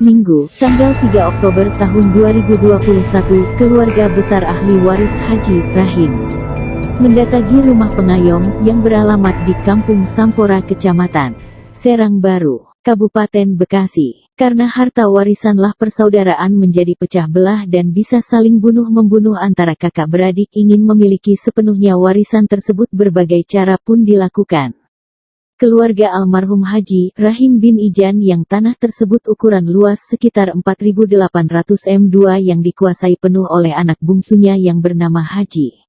Minggu, tanggal 3 Oktober tahun 2021, keluarga besar ahli waris Haji Rahim mendatangi rumah pengayom yang beralamat di Kampung Sampora, Kecamatan Serang Baru, Kabupaten Bekasi. Karena harta warisanlah persaudaraan menjadi pecah belah dan bisa saling bunuh-membunuh antara kakak beradik ingin memiliki sepenuhnya warisan tersebut. Berbagai cara pun dilakukan. Keluarga almarhum Haji Rahim bin Ijan yang tanah tersebut ukuran luas sekitar 4.800 m2 yang dikuasai penuh oleh anak bungsunya yang bernama Haji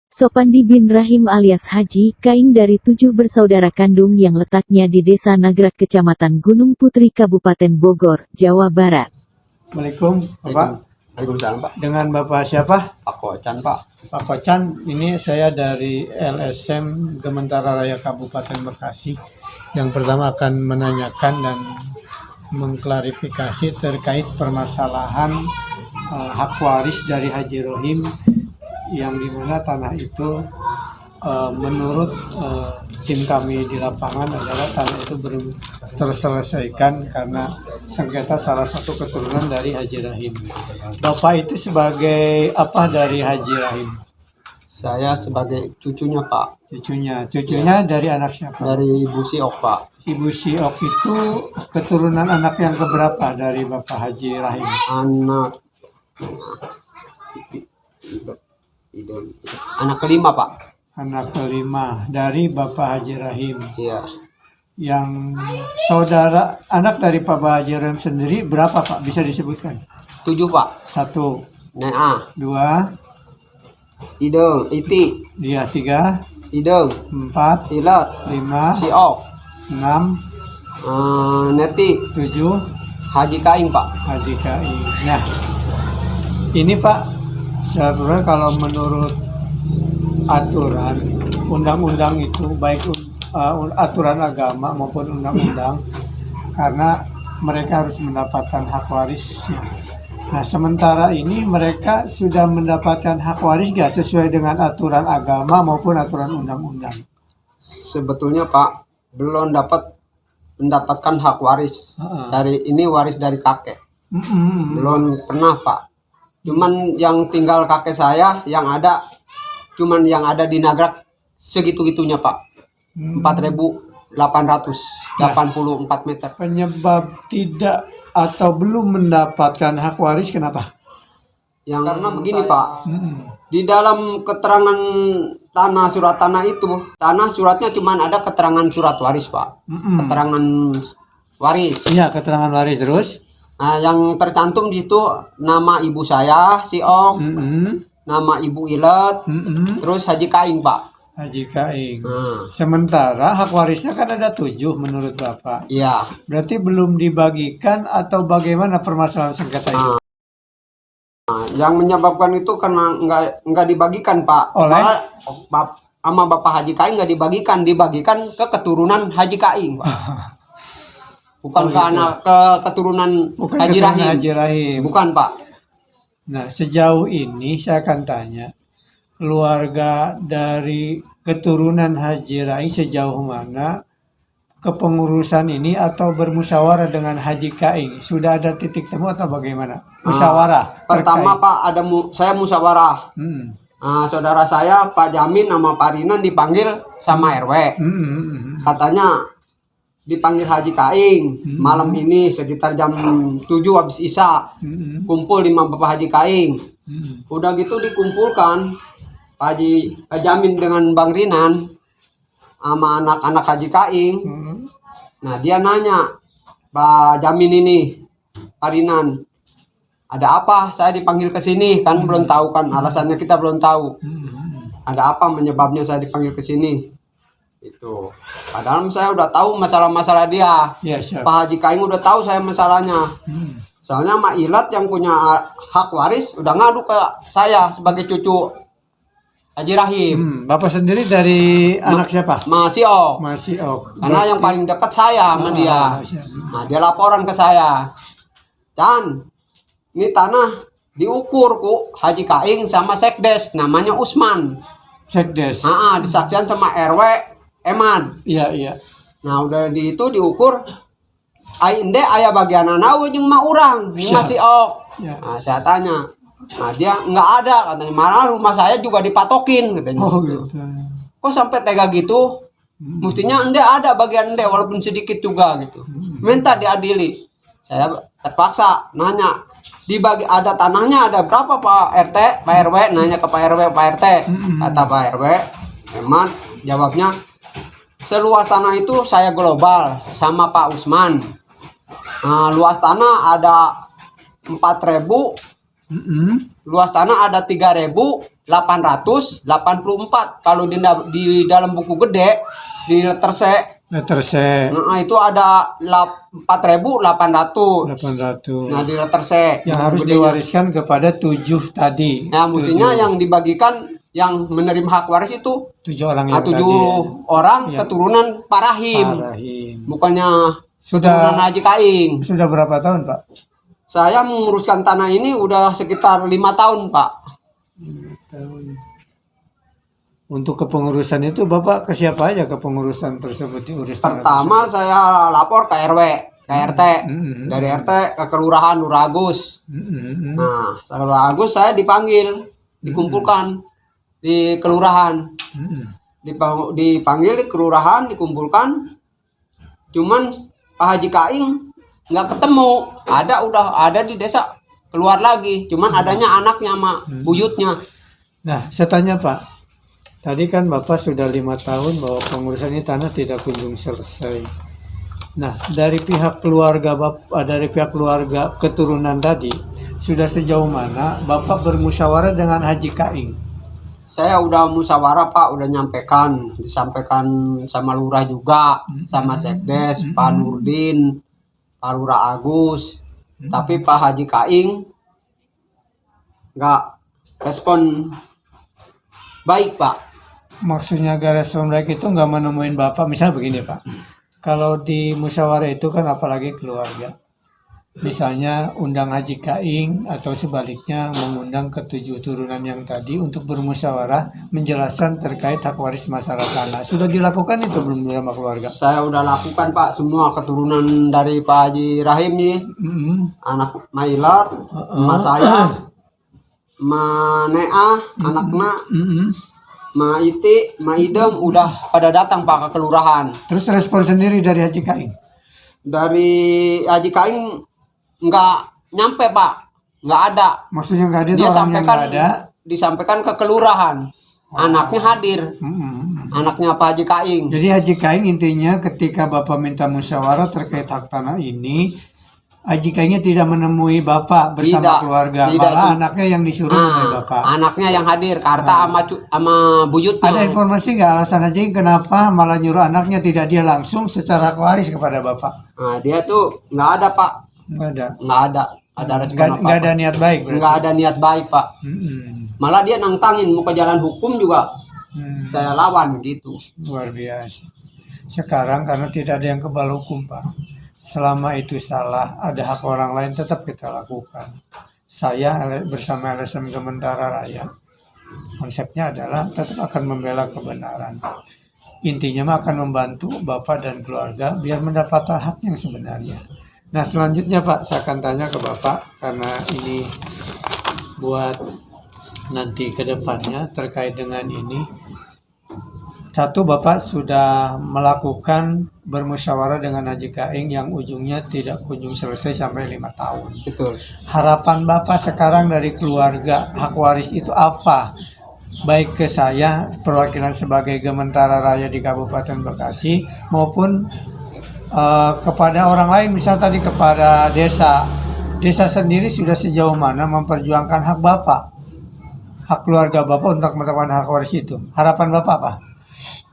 Sopandi bin Rahim alias Haji Kaing dari 7 bersaudara kandung yang letaknya di Desa Nagrak, Kecamatan Gunung Putri, Kabupaten Bogor, Jawa Barat. Assalamualaikum, Bapak. Waalaikumsalam, Pak. Dengan Bapak siapa? Pak Kocan, Pak. Pak Kocan, ini saya dari LSM Gementara Raya Kabupaten Bekasi. Yang pertama akan menanyakan dan mengklarifikasi terkait permasalahan hak waris dari Haji Rohim, yang dimana tanah itu menurut tim kami di lapangan adalah tanah itu belum terselesaikan karena sengketa salah satu keturunan dari Haji Rahim. Bapak itu sebagai apa dari Haji Rahim? Saya sebagai cucunya, Pak. Cucunya Ya. Dari anak siapa? Dari Ibu Siok, Pak. Ibu Siok itu keturunan anak yang keberapa dari Bapak Haji Rahim? Anak kelima, Pak. Anak kelima dari Bapak Haji Rahim. Iya. Yang saudara anak dari Pak Haji Rahim sendiri berapa, Pak? Bisa disebutkan? 7, Pak. 1, Nea, 2, Idung, Iti, dia 3, Idung, 4, Ilat, 5, Siok, 6, Neti, 7, Haji Kaing, Pak. Haji Kaing. Nah, ini Pak, sebenarnya kalau menurut aturan undang-undang itu baik aturan agama maupun undang-undang, karena mereka harus mendapatkan hak waris. Nah, sementara ini mereka sudah mendapatkan hak waris gak sesuai dengan aturan agama maupun aturan undang-undang? Sebetulnya, Pak, belum mendapatkan hak waris. Dari ini waris dari kakek. Belum pernah, Pak. Cuman yang tinggal kakek saya yang ada di Nagrak segitu-gitunya, Pak. 4.884 meter. Penyebab tidak atau belum mendapatkan hak waris kenapa? Karena begini, Pak. Di dalam keterangan surat tanah itu, tanah suratnya cuma ada keterangan surat waris, Pak. Keterangan waris. Iya, keterangan waris terus. Nah, yang tercantum di situ nama ibu saya, si Ong, nama ibu Ilet, terus Haji Kaing, Pak. Haji Kaing. Sementara hak warisnya kan ada 7 menurut Bapak. Iya. Berarti belum dibagikan atau bagaimana permasalahan sengketa itu? Nah, yang menyebabkan itu karena nggak dibagikan, Pak. Oleh? Sama Bapak Haji Kaing nggak dibagikan ke keturunan Haji Kaing, Pak. Bukan ke anak keturunan Bukan Haji keturunan Rahim. Haji Rahim. Bukan, Pak. Nah, sejauh ini saya akan tanya, keluarga dari keturunan Haji Rahim sejauh mana kepengurusan ini atau bermusyawarah dengan Haji Kaing? Sudah ada titik temu atau bagaimana? Musyawarah. Pertama, terkait. Pak, saya musyawarah. Saudara saya Pak Jamin sama Pak Rinan dipanggil sama RW. Katanya dipanggil Haji Kaing malam ini sekitar jam 7 habis Isya. Kumpul di Bapak Haji Kaing. Udah gitu dikumpulkan Pak Jamin dengan Bang Rinan sama anak-anak Haji Kaing. Nah, dia nanya, Pak Jamin ini, Pak Rinan, ada apa saya dipanggil ke sini? Kan belum tahu kan, alasannya kita belum tahu. Ada apa menyebabnya saya dipanggil ke sini? Itu. Padahal saya udah tahu masalah-masalah dia. Ya, Pak Haji Kaing udah tahu saya masalahnya. Soalnya Mak Ilat yang punya hak waris udah ngadu ke saya sebagai cucu Haji Rahim. Bapak sendiri dari anak siapa? Masih Ok. Masih Ok. Karena yang paling dekat saya sama dia. Nah, dia laporan ke saya. Chan, ini tanah diukur ku Haji Kaing sama Sekdes, namanya Usman. Sekdes. Disaksikan sama RW Eman. Iya. Nah, udah itu diukur inde ayah bagian anak jeung mah urang masih ok. Ya. Nah, saya tanya. Nah, dia nggak ada katanya. Malah rumah saya juga dipatokin katanya. Oh gitu. gitu. Kok sampai tega gitu? Mestinya ende ada bagian ende walaupun sedikit juga gitu. Minta diadili. Saya terpaksa nanya, dibagi ada tanahnya ada berapa Pak RT, Pak RW, nanya ke Pak RW, Pak RT. Kata Pak RW, memang jawabnya seluas tanah itu saya global sama Pak Usman. Nah, luas tanah ada 4.000, luas tanah ada 3.884. Kalau di dalam buku gede di letter C, nah itu ada 4.800. 800. Nah di letter C Yang buku harus gedenya. diwariskan kepada 7 tadi. Nah mestinya 7. yang dibagikan yang menerima hak waris itu 7 orang yang 7 tadi. orang Ya. keturunan Pak Rahim. Pak Rahim. Bukannya Sudah- keturunan Haji Kaing. Sudah berapa tahun, Pak? Saya menguruskan tanah ini udah sekitar 5 tahun, Pak. Untuk kepengurusan itu Bapak ke siapa aja kepengurusan tersebut diurus? Pertama saya lapor ke RW, ke RT. Dari RT ke kelurahan Nuragus. Nah, setelah Agus saya dipanggil, dikumpulkan di kelurahan. Dipanggil di kelurahan, dikumpulkan. Cuman Pak Haji Kaing nggak ketemu. Udah ada di desa, keluar lagi. Cuman adanya anaknya sama buyutnya. Nah, saya tanya Pak. Tadi kan Bapak sudah 5 tahun bahwa pengurusan ini tanah tidak kunjung selesai. Nah, dari pihak keluarga dari pihak keluarga keturunan tadi, sudah sejauh mana Bapak bermusyawarah dengan Haji Kaing? Saya udah musyawarah Pak, udah disampaikan sama lurah juga, sama sekdes, Pak Nurdin, Pak Lurah Agus. Tapi Pak Haji Kaing nggak respon baik Pak. Maksudnya gak respon baik itu nggak menemuin Bapak, misalnya begini Pak. Kalau di musyawarah itu kan apalagi keluarga. Misalnya undang Haji Kaing atau sebaliknya mengundang ke-7 turunan yang tadi untuk bermusyawarah menjelaskan terkait hak waris masalah tanah. Sudah dilakukan itu belum sama keluarga? Saya udah lakukan Pak, semua keturunan dari Pak Haji Rahim nih. Anak Mailat, emak saya, Ma Nea, anaknya, Ma Iti, Ma Idem udah pada datang Pak ke kelurahan. Terus respon sendiri dari Haji Kaing? Dari Haji Kaing nggak nyampe Pak, nggak ada. Maksudnya nggak ada, Dia orang yang sampaikan, nggak ada? disampaikan ke kelurahan. Anaknya hadir, anaknya Pak Haji Kaing. Jadi Haji Kaing intinya ketika Bapak minta musyawarah terkait hak tanah ini, Haji Kaingnya tidak menemui Bapak bersama Tidak, keluarga, tidak, malah itu. anaknya yang disuruh oleh Bapak. Anaknya yang hadir, karta sama buyutnya. Ada informasi nggak alasan Haji Kaing kenapa malah nyuruh anaknya tidak dia langsung secara hak waris kepada Bapak? Nah, dia tuh nggak ada Pak, Nggak ada. nggak ada respon apa. Nggak ada niat baik berarti? Nggak ada niat baik Pak. Malah dia nantangin mau ke jalan hukum juga. Saya lawan gitu. Luar biasa. Sekarang karena tidak ada yang kebal hukum Pak. Selama itu salah, ada hak orang lain tetap kita lakukan. Saya bersama LSM Gementara Raya, konsepnya adalah tetap akan membela kebenaran. Intinya mah akan membantu Bapak dan keluarga biar mendapat hak yang sebenarnya. Nah selanjutnya Pak, saya akan tanya ke Bapak karena ini buat nanti ke depannya terkait dengan ini. Satu, Bapak sudah melakukan bermusyawarah dengan Haji Kaing yang ujungnya tidak kunjung selesai sampai 5 tahun. Betul. Harapan Bapak sekarang dari keluarga hak waris itu apa? Baik ke saya, perwakilan sebagai Gementara Raya di Kabupaten Bekasi, maupun kepada orang lain, misal tadi kepada desa. Desa sendiri sudah sejauh mana memperjuangkan hak Bapak? Hak keluarga Bapak untuk mendapatkan hak waris itu. Harapan Bapak apa?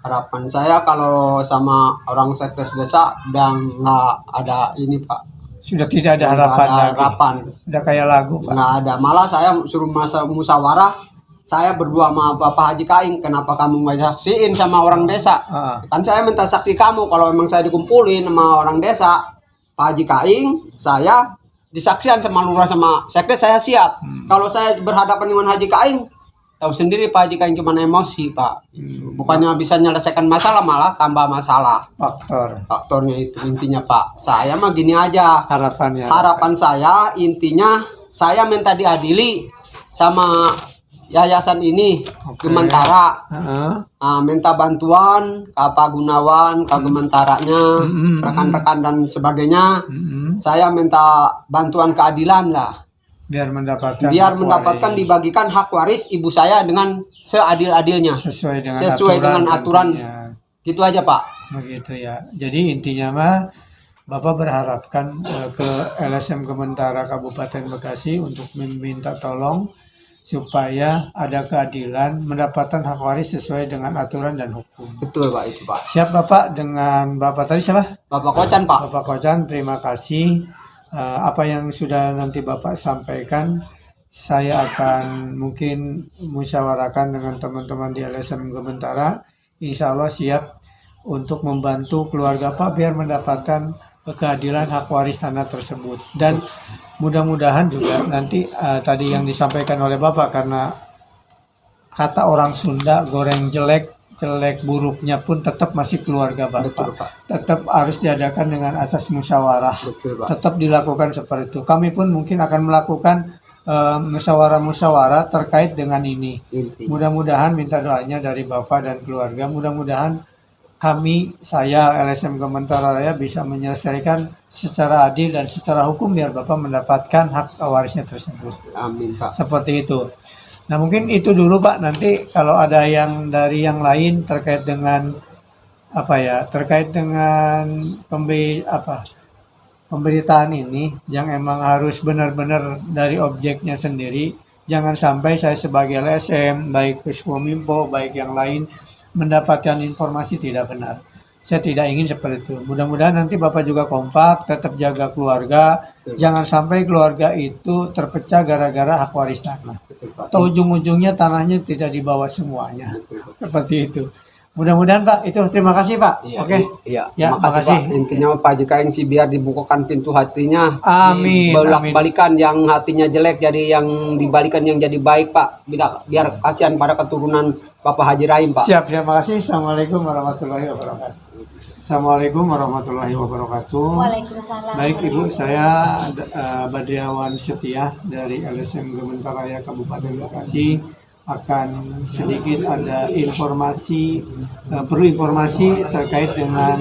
Harapan saya kalau sama orang sekdes desa udah nggak ada ini Pak. Sudah tidak ada Nggak harapan ada lagi. harapan. Udah kayak lagu Pak. Nggak ada. Malah saya suruh musyawarah. Saya berdua sama Bapak Haji Kaing. Kenapa kamu nggak saksiin sama orang desa? Kan saya minta saksi kamu. Kalau emang saya dikumpulin sama orang desa, Pak Haji Kaing, saya disaksikan sama lurah sama sekdes, saya siap. Kalau saya berhadapan dengan Haji Kaing, tahu sendiri Pak Haji Kaing cuma emosi Pak. Bukannya bisa menyelesaikan masalah malah tambah masalah. Faktornya itu intinya Pak. Saya mah gini aja. Harapan saya intinya saya minta diadili sama yayasan ini, Gementara. Minta bantuan ke Pak Gunawan, ke Gementaranya, rekan-rekan dan sebagainya. Saya minta bantuan keadilan lah. Biar mendapatkan dibagikan hak waris ibu saya dengan seadil-adilnya. Sesuai dengan aturan. Gitu aja Pak. Begitu ya. Jadi intinya mah Bapak berharapkan ke LSM Gementara Kabupaten Bekasi untuk meminta tolong supaya ada keadilan, mendapatkan hak waris sesuai dengan aturan dan hukum. Betul Pak, itu Pak. Siap Bapak, dengan Bapak tadi siapa? Bapak Kocan Pak. Bapak Kocan, terima kasih. Apa yang sudah nanti Bapak sampaikan, saya akan mungkin musyawarahkan dengan teman-teman di LSM Gementara. Insya Allah siap untuk membantu keluarga Pak biar mendapatkan keadilan hak waris tanah tersebut. Dan mudah-mudahan juga nanti tadi yang disampaikan oleh Bapak, karena kata orang Sunda, goreng jelek buruknya pun tetap masih keluarga Bapak. Betul, Pak. Tetap harus diadakan dengan asas musyawarah. Betul, Pak. Tetap dilakukan seperti itu. Kami pun mungkin akan melakukan musyawarah terkait dengan ini. Mudah-mudahan minta doanya dari Bapak dan keluarga. Mudah-mudahan saya LSM Gementara Raya bisa menyelesaikan secara adil dan secara hukum biar Bapak mendapatkan hak warisnya tersebut. Amin Pak. Seperti itu. Nah mungkin itu dulu Pak. Nanti kalau ada yang dari yang lain terkait dengan pemberitaan ini, yang emang harus benar-benar dari objeknya sendiri. Jangan sampai saya sebagai LSM, baik Puskominfo, baik yang lain, mendapatkan informasi tidak benar. Saya tidak ingin seperti itu. Mudah-mudahan nanti Bapak juga kompak, tetap jaga keluarga. Jangan sampai keluarga itu terpecah gara-gara hak waris tanah. Atau ujung-ujungnya tanahnya tidak dibawa semuanya. Seperti itu. Mudah-mudahan Pak, itu terima kasih Pak. Iya, Oke. Iya. Ya, makasih Pak. Intinya Pak Haji Kaing sih biar dibukakan pintu hatinya. Amin. Balikan yang hatinya jelek jadi yang dibalikan yang jadi baik Pak. Biar kasihan pada keturunan Bapak Haji Rahim Pak. Siap, terima kasih. Assalamualaikum warahmatullahi wabarakatuh. Assalamualaikum warahmatullahi wabarakatuh. Waalaikumsalam. Baik Ibu, saya Badriawan Setia dari LSM Gementara Raya Kabupaten Bekasi akan sedikit ada perlu informasi terkait dengan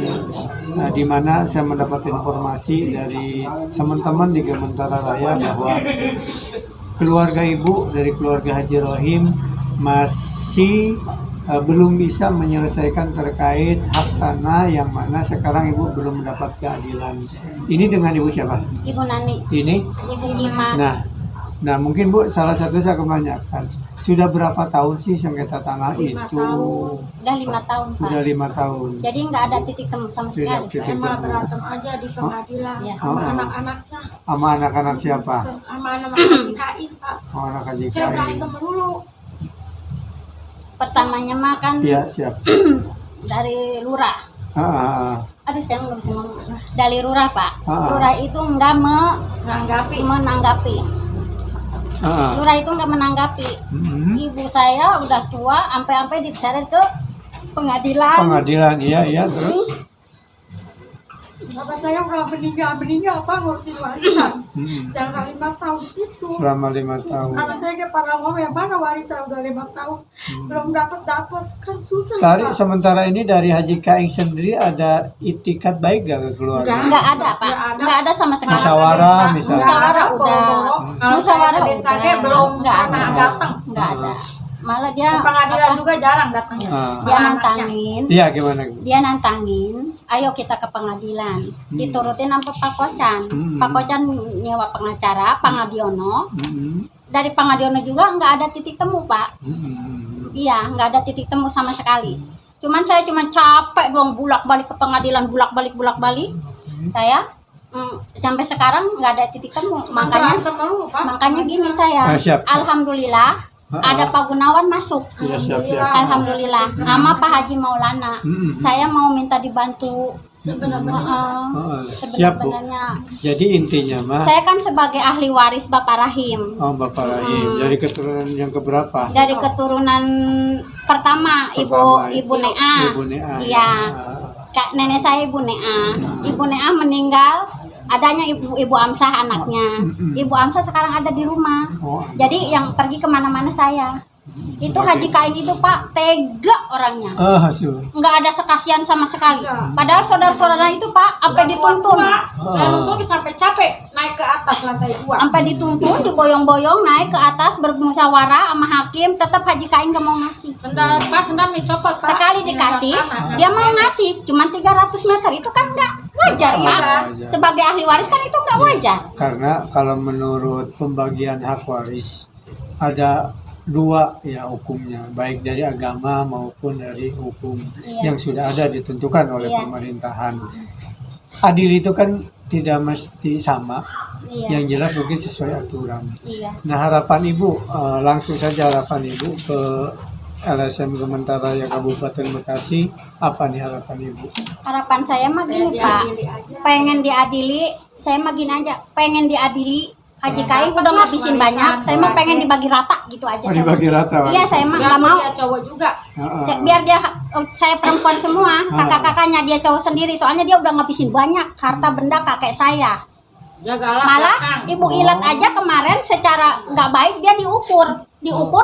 di mana saya mendapat informasi dari teman-teman di Gementara Raya bahwa keluarga Ibu dari keluarga Haji Rohim masih belum bisa menyelesaikan terkait hak tanah yang mana sekarang Ibu belum mendapat keadilan. Ini dengan Ibu siapa? Ibu Nani. Ini? Ibu Dima. Nah mungkin Bu, salah satu saya akan menanyakan, sudah berapa tahun sih sengketa tanah 5 itu? tahun. Udah 5 tahun Pak. Sudah 5 tahun. Jadi nggak ada titik temu sama sekali. Titik Saya mah temu. berantem aja di pengadilan sama anak-anaknya, Sama anak-anak siapa? sama anak Haji Kaing Pak. Oh, anak Haji Saya Kaing. berantem dulu. Pertamanya mah kan Iya, siap. dari lurah. Aduh saya nggak bisa ngomong. Dari lurah Pak. Lurah itu nggak menanggapi. Lurah itu nggak menanggapi. Ibu saya udah tua, sampai diseret ke pengadilan. Pengadilan, iya terus. Bapak saya udah meninggal Pak, ngurusin warisan. Jangan 5 tahun itu. Selama 5 tahun. Anak saya ke para ngomong yang mana warisan udah 5 tahun belum dapat kan susah. Tadi Pak. sementara ini dari Haji Kaing sendiri ada itikat baik gak ke keluarga? Nggak ada Pak. Nggak ada sama sekali. Musyawarah misalnya. Musyawarah udah. Kalau Musyawarah saya ke desa udah. belum Nggak pernah ada. datang. Nggak ada. Malah dia Ke pengadilan juga jarang datangnya. dia nantangin. Iya, gimana? Dia nantangin, ayo kita ke pengadilan. Diturutin sama Pak Kocan. Pak Kocan nyewa pengacara, Pangadiono. Dari Pangadiono juga nggak ada titik temu, Pak. Iya, nggak ada titik temu sama sekali. Saya cuma capek doang bolak-balik ke pengadilan, bolak-balik. Saya sampai sekarang nggak ada titik temu. Makanya gini saya, Siap. alhamdulillah ada Pak Gunawan masuk. Iya, siap. Alhamdulillah. Sama Pak Haji Maulana. Saya mau minta dibantu Siap Bu. Sebenarnya Jadi intinya mah, saya kan sebagai ahli waris Bapak Rahim. oh Bapak Rahim, dari keturunan yang keberapa? Dari keturunan pertama, Pertama, Ibu Nea. Ibu Nea. Iya. Kak nenek saya Ibu Nea. Ibu Nea meninggal, adanya Ibu Amsah anaknya. Ibu Amsah sekarang ada di rumah. Oh, Jadi yang pergi kemana-mana saya. Itu Haji Kaing itu Pak, tega orangnya. hasil. Nggak ada sekasian sama sekali. Padahal saudara-saudara itu Pak, sampai dituntun. Lalu sampai capek naik ke atas lantai 2. Sampai dituntun, diboyong-boyong naik ke atas bermusyawarah sama hakim, tetap Haji Kaing nggak mau ngasih. Sendal dicopot, Pak. Sekali dikasih, dia mau ngasih, cuma 300 meter. Itu kan nggak wajar Pak. wajar. Sebagai ahli waris kan itu nggak wajar. Karena kalau menurut pembagian hak waris ada dua ya hukumnya, baik dari agama maupun dari hukum Iya. yang sudah ada ditentukan oleh Iya. pemerintahan. Adil itu kan tidak mesti sama, Iya, yang jelas mungkin sesuai aturan. iya. Nah harapan Ibu, langsung saja harapan Ibu ke LSM Gementaraya Kabupaten Bekasi, apa nih harapan Ibu? Harapan saya mah gini Pak, pengen diadili, saya mah gini aja, pengen diadili. Haji Kaing udah ngabisin banyak, saya mah pengen dibagi rata gitu aja. Oh, dibagi rata, Pak? Iya, saya mah nggak mau. Dia cowok juga. Biar dia, saya perempuan semua, kakak-kakaknya dia cowok sendiri, soalnya dia udah ngabisin banyak harta benda kakek saya. Dia galak Malah belakang. Ibu Ilet aja kemarin secara nggak baik dia diukur,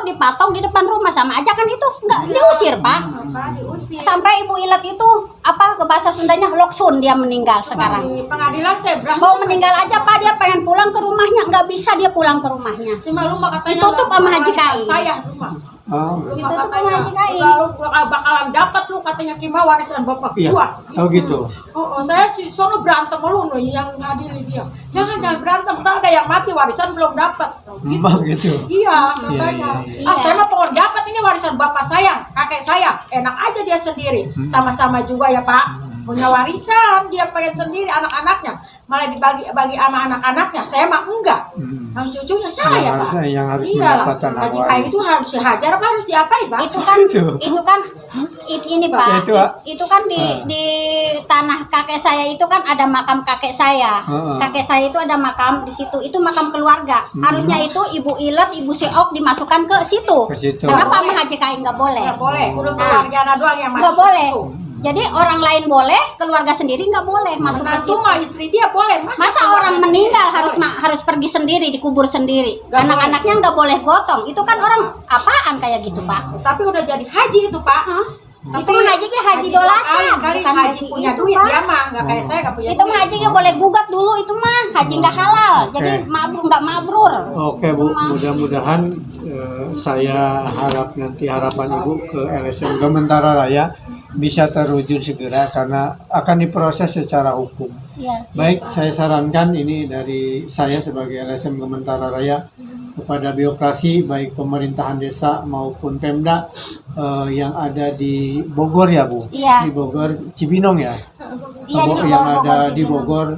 dipatok di depan rumah, sama aja kan itu nggak diusir Pak. Apa, diusir. Sampai Ibu Ilet itu apa ke bahasa Sundanya loksun, dia meninggal sekarang. Di pengadilan teh berantem. Mau meninggal aja Pak, dia pengen pulang ke rumahnya, nggak bisa dia pulang ke rumahnya. Cuma lu mah katanya Ditutup nggak sama Haji warisan Kaing. Saya rumah. Oh, Lu mah Ditutup sama katanya Haji Kaing. lalu bakalan dapat lu katanya Kima warisan bapak iya. gua. Oh gitu. Saya sih sono berantem lu yang ngadili dia. Jangan berantem, ntar ada yang mati warisan belum dapat. Emang gitu. Iya, katanya. iya. Saya mah pengen dapat ini warisan bapak saya, kakek saya. Enak aja dia sendiri. Sama-sama juga ya Pak. Punya warisan, dia pengen sendiri anak-anaknya. Malah dibagi sama anak-anaknya. Saya mah enggak. Yang cucunya saya Pak. Yang harus Iya, mendapatkan hak Haji waris. Kaing itu harus dihajar apa harus diapain Pak? Itu kan ini Pak, Ya, itu, Pak. itu kan di tanah kakek saya itu kan ada makam kakek saya. Kakek saya itu ada makam di situ, itu makam keluarga. Harusnya itu Ibu Ilet, Ibu Seok dimasukkan ke situ. Ke situ. Kenapa sama Haji Kaing nggak boleh? Nggak boleh, udah keluarga doang yang masuk. Nggak boleh. situ. Jadi orang lain boleh, keluarga sendiri nggak boleh masuk ke Menantu situ. mah istri dia boleh masuk. Masa orang meninggal harus pergi sendiri, dikubur sendiri. Nggak Anak-anaknya nggak boleh gotong. Itu kan orang apaan kayak gitu Pak? Tapi udah jadi haji itu Pak. Hah? Tapi Itu mah haji kayak haji dolacan, kali bukan haji punya itu, duit Pak. dia mah nggak kayak saya nggak punya Itu mah haji nggak boleh gugat dulu, itu mah haji nggak halal, jadi mabrur nggak mabrur. Oke Bu, mudah-mudahan saya harap nanti harapan Ibu ke LSM Gementara Raya bisa terwujud segera karena akan diproses secara hukum. Iya. Baik, saya sarankan ini dari saya sebagai LSM Gementara Raya kepada birokrasi baik pemerintahan desa maupun Pemda yang ada di Bogor ya Bu, Iya. di Bogor Cibinong ya, Iya, di yang Bogor, ada di Cibinong. Bogor.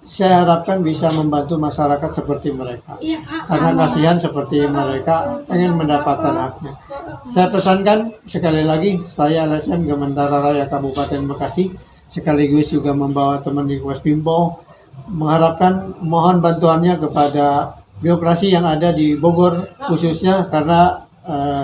Saya harapkan bisa membantu masyarakat seperti mereka. Iya Pak. Karena kasihan seperti mereka ingin mendapatkan haknya. Saya pesankan sekali lagi, saya LSM Gementara Raya Kabupaten Bekasi, sekaligus juga membawa teman di Kuas Pimpo, mengharapkan mohon bantuannya kepada birokrasi yang ada di Bogor, khususnya karena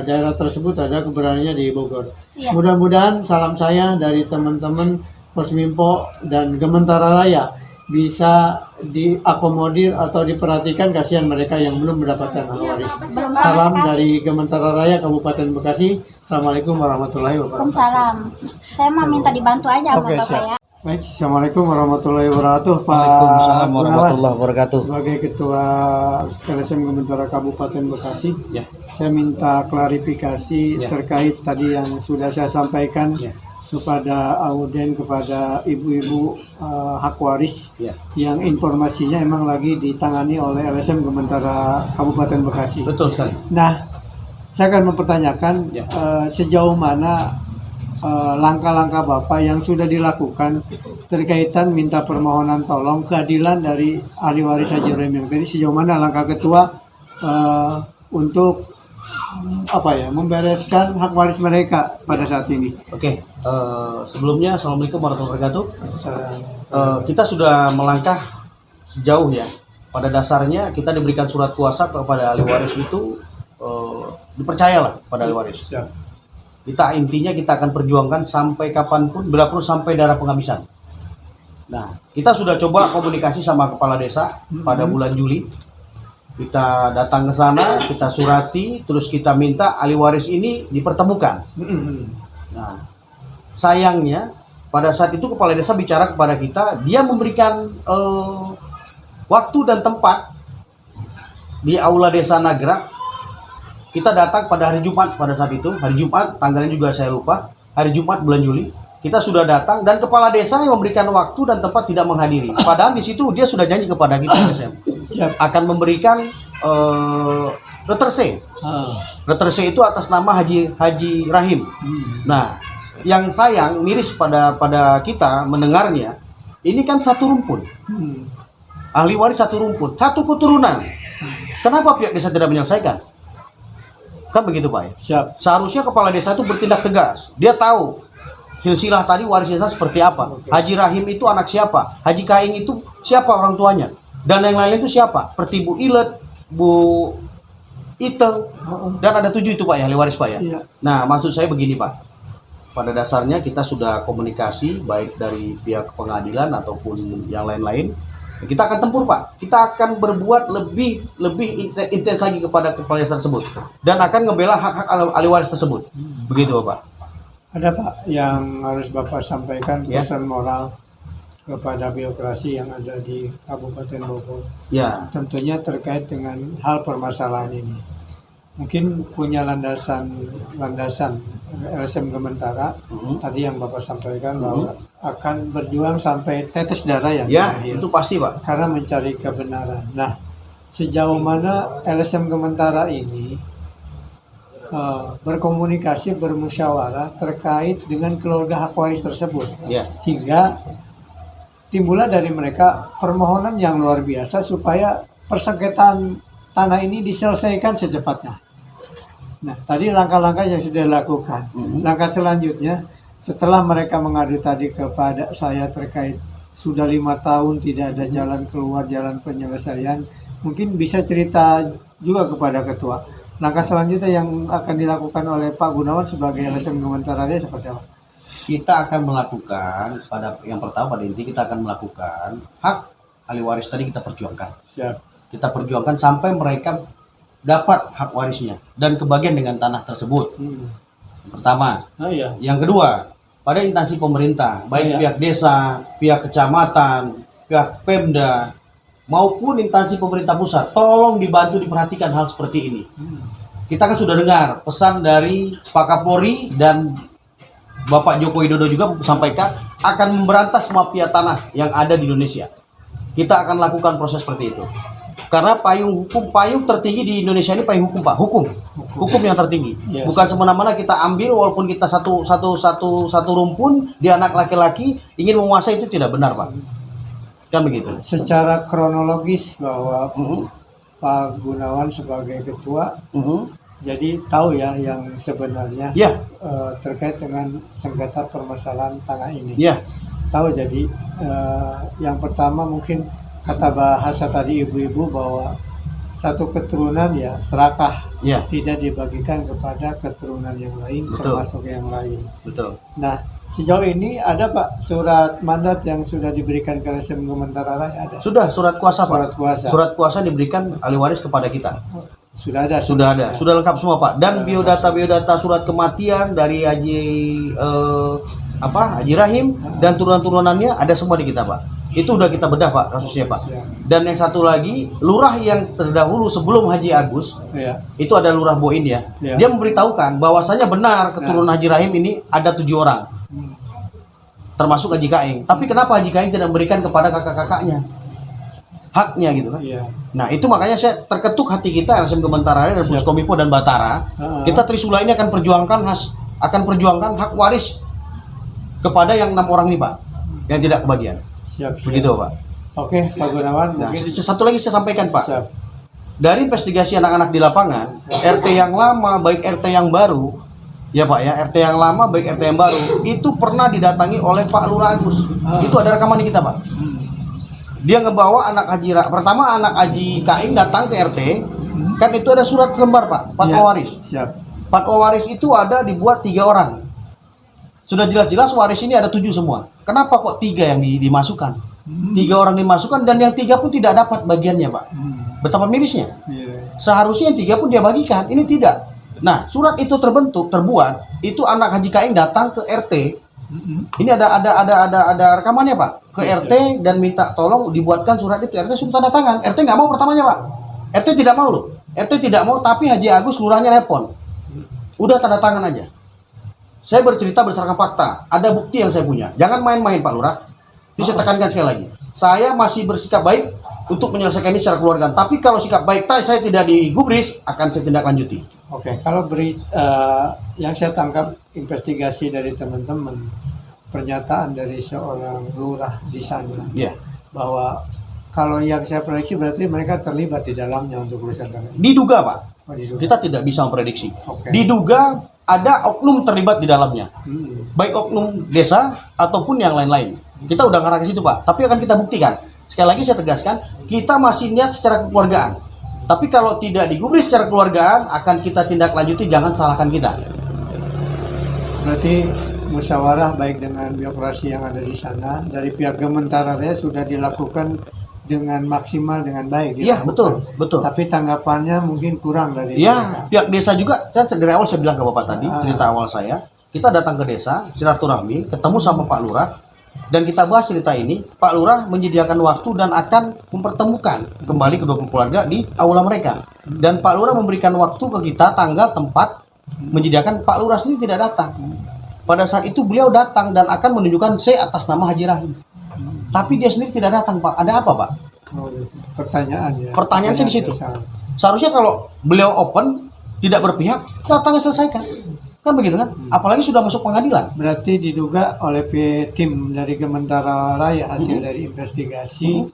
daerah tersebut ada keberadaannya di Bogor. Iya. Mudah-mudahan salam saya dari teman-teman Kuas Pimpo dan Gementara Raya bisa diakomodir atau diperhatikan, kasihan mereka yang belum mendapatkan hak waris. Salam dari Gementara Raya Kabupaten Bekasi. Assalamualaikum warahmatullahi wabarakatuh. Waalaikumsalam. Saya mah minta dibantu aja sama Oke, Bapak siap. ya. Baik, Assalamualaikum warahmatullahi wabarakatuh. Pak Waalaikumsalam Gunawan, warahmatullahi wabarakatuh. sebagai Ketua LSM Gementara Kabupaten Bekasi, Ya. saya minta klarifikasi Ya. terkait tadi yang sudah saya sampaikan Ya. kepada auden, kepada ibu-ibu hak waris Ya. yang informasinya emang lagi ditangani oleh LSM Gementara Kabupaten Bekasi. Betul sekali. Nah, saya akan mempertanyakan Ya. sejauh mana langkah-langkah Bapak yang sudah dilakukan terkaitan minta permohonan tolong keadilan dari ahli waris Haji Rahim yang tadi, sejauh mana langkah Ketua untuk membereskan hak waris mereka pada saat ini. Oke, sebelumnya Assalamualaikum warahmatullahi wabarakatuh. Kita sudah melangkah sejauh ya. Pada dasarnya kita diberikan surat kuasa kepada ahli waris itu dipercayalah pada ahli waris. Kita intinya kita akan perjuangkan sampai kapanpun, bila perlu sampai darah penghabisan. Nah, kita sudah coba komunikasi sama kepala desa pada bulan Juli. Kita datang ke sana, kita surati, terus kita minta ahli waris ini dipertemukan. Nah, sayangnya pada saat itu kepala desa bicara kepada kita, dia memberikan waktu dan tempat di aula desa Nagrak. Kita datang pada hari Jumat pada saat itu, hari Jumat, tanggalnya juga saya lupa, hari Jumat bulan Juli. Kita sudah datang dan kepala desa yang memberikan waktu dan tempat tidak menghadiri. Padahal di situ dia sudah janji kepada kita akan memberikan reterse. Reterse itu atas nama Haji Rahim. Nah, yang sayang miris pada kita mendengarnya, ini kan satu rumpun. Ahli waris satu rumpun, satu keturunan. Kenapa pihak desa tidak menyelesaikan? Kan begitu Pak ya? Seharusnya kepala desa itu bertindak tegas. Dia tahu silsilah tadi waris desa seperti apa. Haji Rahim itu anak siapa? Haji Kaing itu siapa orang tuanya? Dan yang lain itu siapa? Seperti Bu Ilet, Bu Iteng, dan ada 7 itu Pak ya, ahli waris Pak ya. Nah, maksud saya begini Pak. Pada dasarnya kita sudah komunikasi baik dari pihak pengadilan ataupun yang lain-lain. Kita akan tempur Pak. Kita akan berbuat lebih intens lagi kepada kepala desa tersebut dan akan ngebela hak-hak ahli waris tersebut. Begitu Bapak. Ada Pak yang harus Bapak sampaikan pesan moral kepada birokrasi yang ada di Kabupaten Bogor. Ya. Tentunya terkait dengan hal permasalahan ini. Mungkin punya landasan LSM Gementara tadi yang Bapak sampaikan bahwa akan berjuang sampai tetes darah yang itu pasti Pak. Karena mencari kebenaran. Nah, sejauh mana LSM Gementara ini berkomunikasi, bermusyawarah terkait dengan keluarga hak waris tersebut, hingga timbullah dari mereka permohonan yang luar biasa supaya persengketaan tanah ini diselesaikan secepatnya. Nah, tadi langkah-langkah yang sudah dilakukan. Langkah selanjutnya, setelah mereka mengadu tadi kepada saya terkait sudah 5 tahun tidak ada jalan keluar, jalan penyelesaian, mungkin bisa cerita juga kepada ketua. Langkah selanjutnya yang akan dilakukan oleh Pak Gunawan sebagai LSM Gementara seperti apa? Kita akan melakukan pada yang pertama, pada inti kita akan melakukan hak ahli waris tadi kita perjuangkan. Kita perjuangkan sampai mereka dapat hak warisnya dan kebagian dengan tanah tersebut. Pertama. Yang kedua, pada instansi pemerintah, baik pihak desa, pihak kecamatan, pihak Pemda maupun instansi pemerintah pusat, tolong dibantu diperhatikan hal seperti ini. Kita kan sudah dengar pesan dari Pak Kapolri dan Bapak Joko Widodo juga sampaikan akan memberantas mafia tanah yang ada di Indonesia. Kita akan lakukan proses seperti itu. Karena payung tertinggi di Indonesia ini payung hukum Pak, hukum yang tertinggi. Bukan semena-mena kita ambil walaupun kita satu rumpun, dia anak laki-laki ingin menguasai, itu tidak benar Pak. Kan begitu. Secara kronologis bahwa Pak Gunawan sebagai ketua, jadi tahu ya yang sebenarnya terkait dengan sengketa permasalahan tanah ini. Tahu jadi yang pertama mungkin kata bahasa tadi ibu-ibu bahwa satu keturunan serakah, tidak dibagikan kepada keturunan yang lain, termasuk yang lain. Nah, sejauh ini ada Pak surat mandat yang sudah diberikan ke LSM Gementara ada? Sudah, surat kuasa Pak. Surat kuasa diberikan ahli waris kepada kita. Sudah ada, sudah lengkap semua Pak. Dan biodata surat kematian dari Haji Rahim dan turunan-turunannya ada semua di kita Pak. Itu udah kita bedah Pak kasusnya Pak. Dan yang satu lagi, lurah yang terdahulu sebelum Haji Agus, itu ada lurah Boin ya. Dia memberitahukan bahwasanya benar keturunan Haji Rahim ini ada 7 orang. Termasuk Haji Kaing. Tapi kenapa Haji Kaing tidak memberikan kepada kakak-kakaknya haknya gitu kan? Nah, itu makanya saya terketuk hati kita LSM Gementara dan Puskominfo dan Batara. Kita Trisula ini akan perjuangkan hak waris kepada yang 6 orang ini Pak, yang tidak kebagian. Begitu Pak. Oke, Pak Gunawan. Nah, satu lagi saya sampaikan Pak. dari investigasi anak-anak di lapangan, RT yang lama baik RT yang baru, ya Pak ya, RT yang lama baik RT yang baru itu pernah didatangi oleh Pak Lurah Agus. Itu ada rekaman di kita, Pak. Dia ngebawa anak haji, pertama anak haji Kaing datang ke RT, kan itu ada surat lembar Pak, fatwa waris. Siap. Fatwa waris itu ada dibuat 3 orang. Sudah jelas-jelas waris ini ada 7 semua. Kenapa kok 3 yang dimasukkan? 3 orang dimasukkan dan yang 3 pun tidak dapat bagiannya, Pak. Betapa mirisnya. Iya. Seharusnya yang 3 pun dia bagikan, ini tidak. Nah, surat itu terbuat, itu anak haji Kaing datang ke RT. Ini ada rekamannya, Pak. Ke RT dan minta tolong dibuatkan surat itu. RT suruh tanda tangan. RT nggak mau pertamanya, Pak. RT tidak mau loh. RT tidak mau, tapi Haji Agus lurahnya nelpon. Udah tanda tangan aja. Saya bercerita berdasarkan fakta. Ada bukti yang saya punya. Jangan main-main, Pak Lurah. Ini saya tekankan sekali lagi. Saya masih bersikap baik untuk menyelesaikan ini secara keluarga. Tapi kalau sikap baik saya tidak digubris, akan saya tindak lanjuti. Oke, kalau yang saya tangkap investigasi dari teman-teman, pernyataan dari seorang lurah di sana, Ya. bahwa kalau yang saya prediksi berarti mereka terlibat di dalamnya untuk urusan tanah. Diduga, Pak. Oh, diduga. Kita tidak bisa memprediksi. Oke. Diduga ada oknum terlibat di dalamnya. Baik oknum desa ataupun yang lain-lain. Kita udah ngarah ke situ, Pak. Tapi akan kita buktikan. Sekali lagi saya tegaskan, kita masih niat secara kekeluargaan. Tapi kalau tidak digubris secara kekeluargaan, akan kita tindak lanjuti, jangan salahkan kita. Berarti musyawarah baik dengan birokrasi yang ada di sana, dari pihak Gementara Raya sudah dilakukan dengan maksimal, dengan baik. Iya, betul, betul. Tapi tanggapannya mungkin kurang dari Ya, pihak desa juga, kan dari awal saya bilang ke Bapak tadi, cerita awal saya, kita datang ke desa, silaturahmi, ketemu sama Pak Lurah, dan kita bahas cerita ini. Pak Lurah menyediakan waktu dan akan mempertemukan kembali kedua keluarga di aula mereka. Dan Pak Lurah memberikan waktu ke kita, tanggal, tempat, menyediakan. Pak Lurah sendiri tidak datang. Pada saat itu beliau datang dan akan menunjukkan C atas nama Haji Rahim. Tapi dia sendiri tidak datang, Pak. Ada apa, Pak? Pertanyaan ya. Pertanyaan saya di situ. besar. Seharusnya kalau beliau open, tidak berpihak, datang selesaikan. Kan begitu kan? Apalagi sudah masuk pengadilan. Berarti diduga oleh tim dari Gementara Raya hasil dari investigasi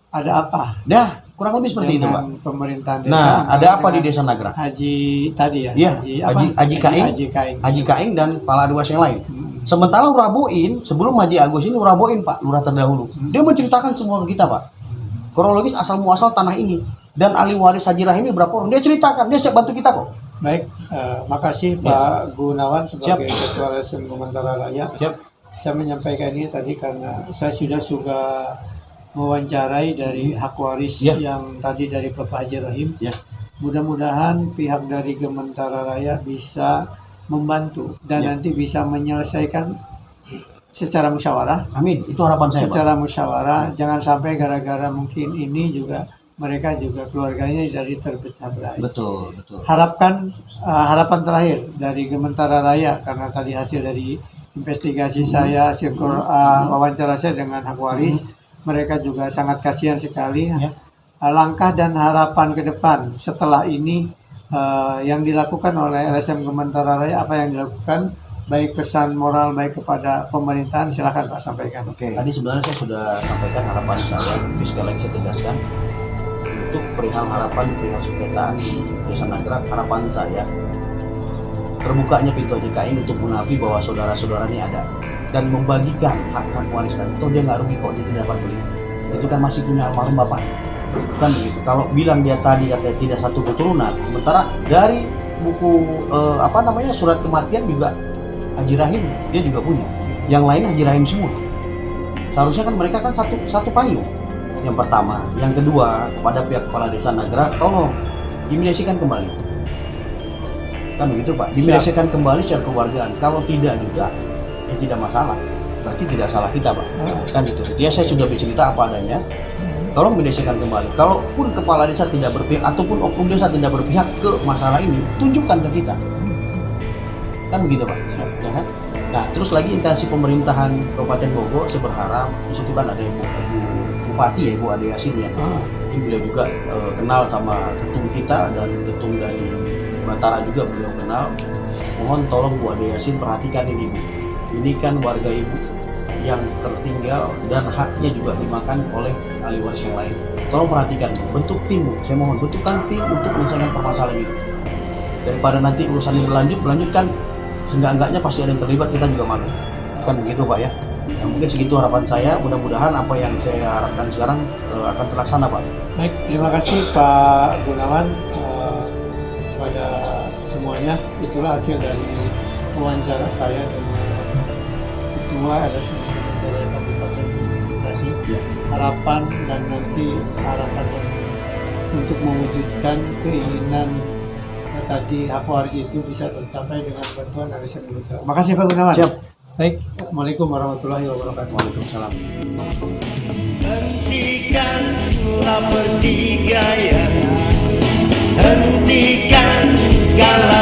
ada apa Dah, kurang lebih seperti itu, Pak. dengan pemerintahan desa? Nah, ada apa di dengan Desa Nagra? Haji tadi ya? Iya, apa? Haji Kaing, Haji Kaing. Haji Kaing dan Kepala Dewas yang lain. Sementara Lurah Boin, sebelum Haji Agus ini Lurah Boin, Pak, Lurah terdahulu. Dia menceritakan semua ke kita, Pak. Kronologis asal muasal tanah ini dan ahli waris Haji Rahim ini berapa orang. Dia ceritakan, dia siap bantu kita kok. Baik, makasih Pak Gunawan sebagai Ketua LSM Gementara Raya. Siap. Saya menyampaikan ini tadi karena saya sudah mewawancarai dari hak waris yang tadi dari Bapak Haji Rahim. Ya. Mudah-mudahan pihak dari Gementara Raya bisa membantu dan nanti bisa menyelesaikan secara musyawarah. Amin, itu harapan saya, Pak. Secara musyawarah, jangan sampai gara-gara mungkin ini juga mereka juga keluarganya jadi terpecah belah. Betul, betul. Harapan terakhir dari Gementara Raya, karena tadi hasil dari investigasi saya, hasil wawancara saya dengan hak waris, mereka juga sangat kasihan sekali. Langkah dan harapan ke depan setelah ini yang dilakukan oleh LSM Gementara Raya, apa yang dilakukan, baik pesan moral baik kepada pemerintahan, silakan Pak sampaikan. Oke. Tadi sebenarnya saya sudah sampaikan harapan saya, tapi sekali lagi saya tegaskan untuk perihal harapan perihal sengketa di Desa Nagra, harapan saya terbukanya pintu Haji Kaing untuk mengakui bahwa saudara-saudara ini ada dan membagikan hak-hak waris tadi. Toh dia nggak rugi kok, dia tidak dapat beli. Itu kan masih punya almarhum bapak. Kan begitu. Kalau bilang dia tadi katanya tidak satu keturunan, sementara dari buku surat kematian juga Haji Rahim dia juga punya. Yang lain Haji Rahim semua. Seharusnya kan mereka kan satu payung. Yang pertama, yang kedua, kepada pihak kepala desa Nagra, tolong dimediasikan kembali. Kan begitu Pak, dimediasikan kembali secara keluargaan. Kalau tidak juga, ya tidak masalah. Berarti tidak salah kita Pak. Kan itu. Ya saya sudah bercerita apa adanya. Tolong mediasikan kembali. Kalaupun kepala desa tidak berpihak ataupun oknum desa tidak berpihak ke masalah ini, tunjukkan ke kita. Kan begitu Pak. Ya kan? Nah, terus lagi intensi pemerintahan Kabupaten Bogor, saya berharap di situ kan ada Ibu Bupati ya, Ibu Ade Yasin ya. Mungkin beliau juga kenal sama ketum kita dan ketum dari Batara juga beliau kenal. Mohon tolong Bu Ade Yasin perhatikan ini Bu. Ini kan warga Ibu yang tertinggal dan haknya juga dimakan oleh ahli waris yang lain. tolong perhatikan, bentuk tim, saya mohon bentukkan tim untuk menyelesaikan permasalahan ini. Daripada nanti urusan ini berlanjut kan, seenggak-enggaknya pasti ada yang terlibat, kita juga malu. Bukan begitu Pak ya? Ya mungkin segitu harapan saya, mudah-mudahan apa yang saya harapkan sekarang akan terlaksana Pak. Baik, terima kasih Pak Gunawan pada semuanya. Itulah hasil dari wawancara saya dengan Ketua RSUD Kabupaten Bekasi. Ya. Harapan dan nanti harapan untuk mewujudkan keinginan tadi hak waris itu bisa tercapai dengan bantuan dari Sekuritas. Terima kasih Pak Gunawan. Siap. Baik, Assalamualaikum warahmatullahi wabarakatuh. Waalaikumsalam. Hentikanlah pertikaian, hentikan segala